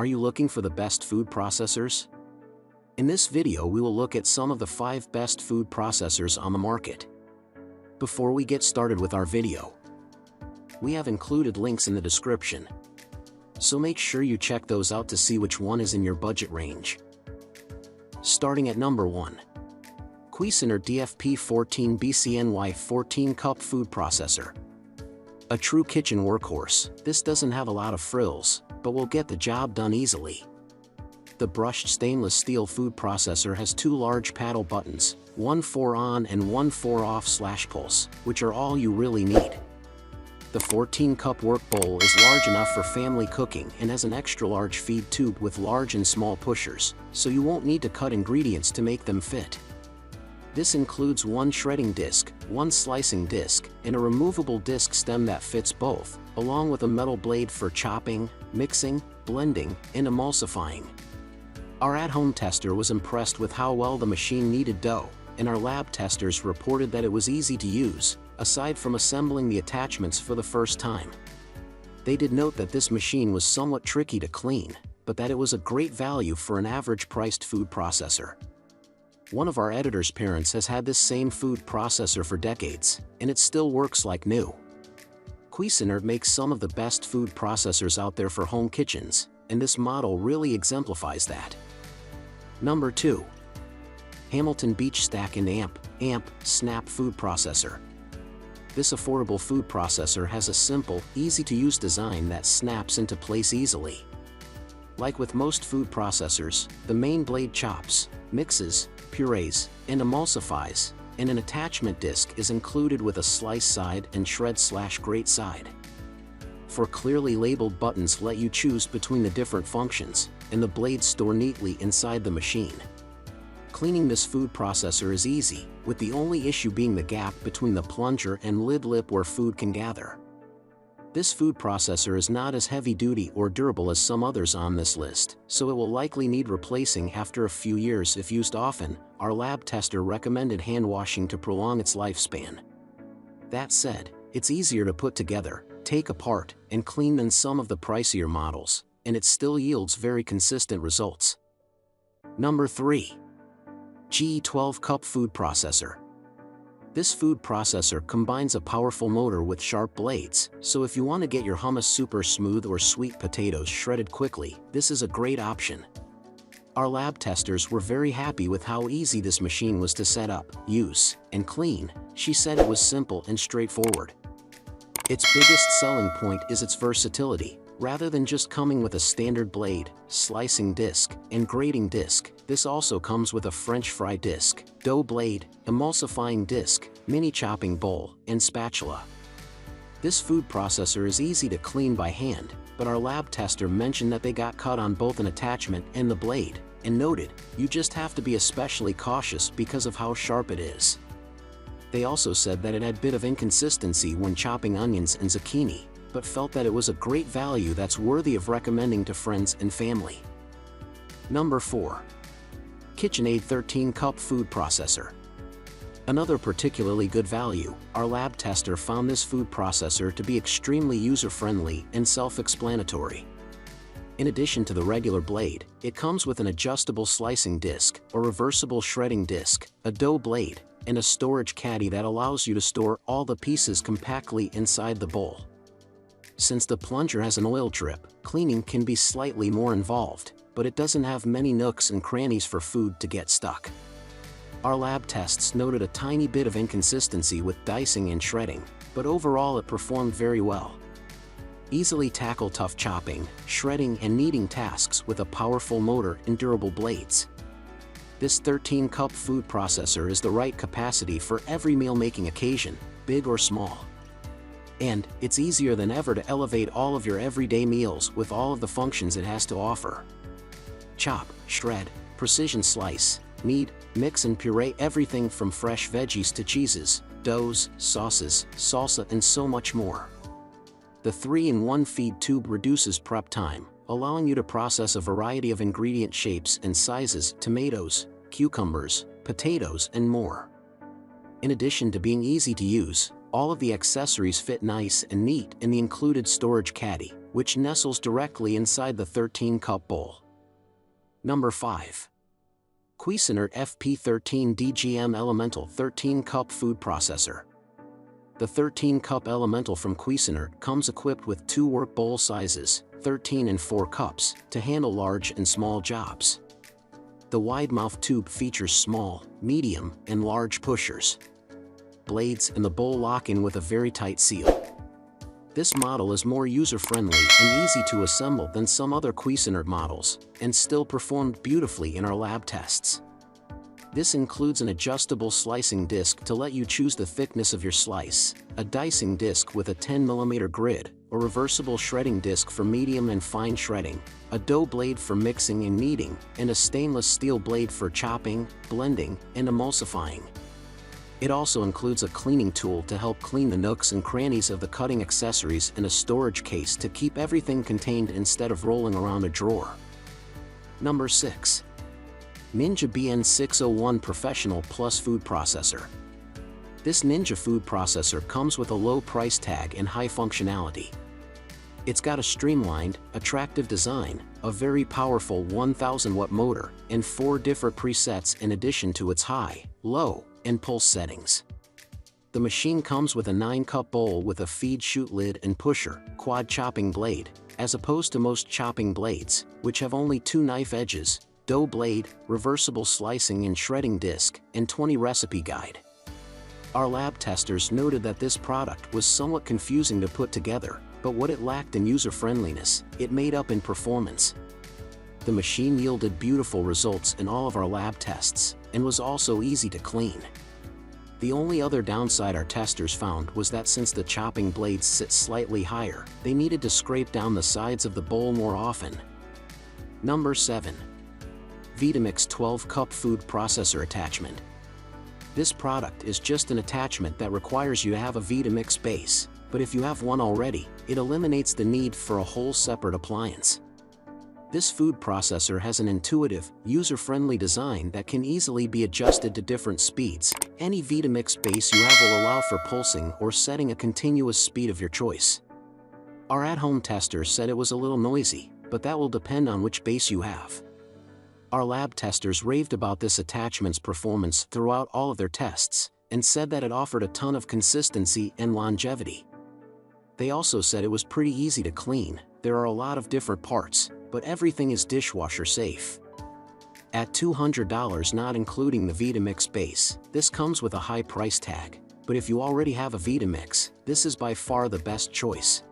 Are you looking for the best food processors? In this video we will look at some of the 5 best food processors on the market. Before we get started with our video, we have included links in the description, so make sure you check those out to see which one is in your budget range. Starting at number 1. Cuisinart DFP14 BCNY 14 Cup Food Processor. A true kitchen workhorse, this doesn't have a lot of frills, but will get the job done easily. The brushed stainless steel food processor has 2 large paddle buttons, one for on and one for off /pulse, which are all you really need. The 14-cup work bowl is large enough for family cooking and has an extra-large feed tube with large and small pushers, so you won't need to cut ingredients to make them fit. This includes one shredding disc, one slicing disc, and a removable disc stem that fits both, along with a metal blade for chopping, mixing, blending, and emulsifying. Our at-home tester was impressed with how well the machine kneaded dough, and our lab testers reported that it was easy to use, aside from assembling the attachments for the first time. They did note that this machine was somewhat tricky to clean, but that it was a great value for an average-priced food processor. One of our editor's parents has had this same food processor for decades, and it still works like new. Cuisinart makes some of the best food processors out there for home kitchens, and this model really exemplifies that. Number 2. Hamilton Beach Stack and Amp Snap Food Processor. This affordable food processor has a simple, easy-to-use design that snaps into place easily. Like with most food processors, the main blade chops, mixes, purees, and emulsifies, and an attachment disc is included with a slice side and shred/grate side. 4 clearly labeled buttons let you choose between the different functions, and the blades store neatly inside the machine. Cleaning this food processor is easy, with the only issue being the gap between the plunger and lid lip where food can gather. This food processor is not as heavy-duty or durable as some others on this list, so it will likely need replacing after a few years if used often. Our lab tester recommended hand washing to prolong its lifespan. That said, it's easier to put together, take apart, and clean than some of the pricier models, and it still yields very consistent results. Number 3. GE 12 Cup Food Processor. This food processor combines a powerful motor with sharp blades, so if you want to get your hummus super smooth or sweet potatoes shredded quickly, this is a great option. Our lab testers were very happy with how easy this machine was to set up, use, and clean. She said it was simple and straightforward. Its biggest selling point is its versatility. Rather than just coming with a standard blade, slicing disc, and grating disc, this also comes with a French fry disc, dough blade, emulsifying disc, mini chopping bowl, and spatula. This food processor is easy to clean by hand, but our lab tester mentioned that they got cut on both an attachment and the blade, and noted, you just have to be especially cautious because of how sharp it is. They also said that it had a bit of inconsistency when chopping onions and zucchini, but felt that it was a great value that's worthy of recommending to friends and family. Number 4. KitchenAid 13 Cup Food Processor. Another particularly good value, our lab tester found this food processor to be extremely user-friendly and self-explanatory. In addition to the regular blade, it comes with an adjustable slicing disc, a reversible shredding disc, a dough blade, and a storage caddy that allows you to store all the pieces compactly inside the bowl. Since the plunger has an oil drip, cleaning can be slightly more involved, but it doesn't have many nooks and crannies for food to get stuck. Our lab tests noted a tiny bit of inconsistency with dicing and shredding, but overall it performed very well. Easily tackle tough chopping, shredding and kneading tasks with a powerful motor and durable blades. This 13-cup food processor is the right capacity for every meal-making occasion, big or small. And it's easier than ever to elevate all of your everyday meals with all of the functions it has to offer. Chop, shred, precision slice, knead, mix and puree everything from fresh veggies to cheeses, doughs, sauces, salsa and so much more. The 3-in-1 feed tube reduces prep time, allowing you to process a variety of ingredient shapes and sizes, tomatoes, cucumbers, potatoes and more. In addition to being easy to use, All of the accessories fit nice and neat in the included storage caddy, which nestles directly inside the 13-cup bowl. Number 5. Cuisinart FP13 DGM Elemental 13-Cup Food Processor. The 13-cup Elemental from Cuisinart comes equipped with 2 work bowl sizes, 13 and 4 cups, to handle large and small jobs. The wide-mouth tube features small, medium, and large pushers, blades, and the bowl lock in with a very tight seal. This model is more user-friendly and easy to assemble than some other Cuisinart models, and still performed beautifully in our lab tests. This includes an adjustable slicing disc to let you choose the thickness of your slice, a dicing disc with a 10mm grid, a reversible shredding disc for medium and fine shredding, a dough blade for mixing and kneading, and a stainless steel blade for chopping, blending, and emulsifying. It also includes a cleaning tool to help clean the nooks and crannies of the cutting accessories and a storage case to keep everything contained instead of rolling around a drawer. Number 6. Ninja BN601 Professional Plus Food Processor. This Ninja food processor comes with a low price tag and high functionality. It's got a streamlined, attractive design, a very powerful 1000-watt motor, and 4 different presets in addition to its high, low, and pulse settings. The machine comes with a 9-cup bowl with a feed chute lid and pusher, quad chopping blade, as opposed to most chopping blades, which have only 2 knife edges, dough blade, reversible slicing and shredding disc, and 20 recipe guide. Our lab testers noted that this product was somewhat confusing to put together, but what it lacked in user-friendliness, it made up in performance. The machine yielded beautiful results in all of our lab tests, and was also easy to clean. The only other downside our testers found was that since the chopping blades sit slightly higher, they needed to scrape down the sides of the bowl more often. Number 7. Vitamix 12-Cup Food Processor Attachment. This product is just an attachment that requires you to have a Vitamix base, but if you have one already, it eliminates the need for a whole separate appliance. This food processor has an intuitive, user-friendly design that can easily be adjusted to different speeds. Any Vitamix base you have will allow for pulsing or setting a continuous speed of your choice. Our at-home tester said it was a little noisy, but that will depend on which base you have. Our lab testers raved about this attachment's performance throughout all of their tests, and said that it offered a ton of consistency and longevity. They also said it was pretty easy to clean. There are a lot of different parts, but everything is dishwasher safe. At $200 not including the Vitamix base, this comes with a high price tag, but if you already have a Vitamix, this is by far the best choice.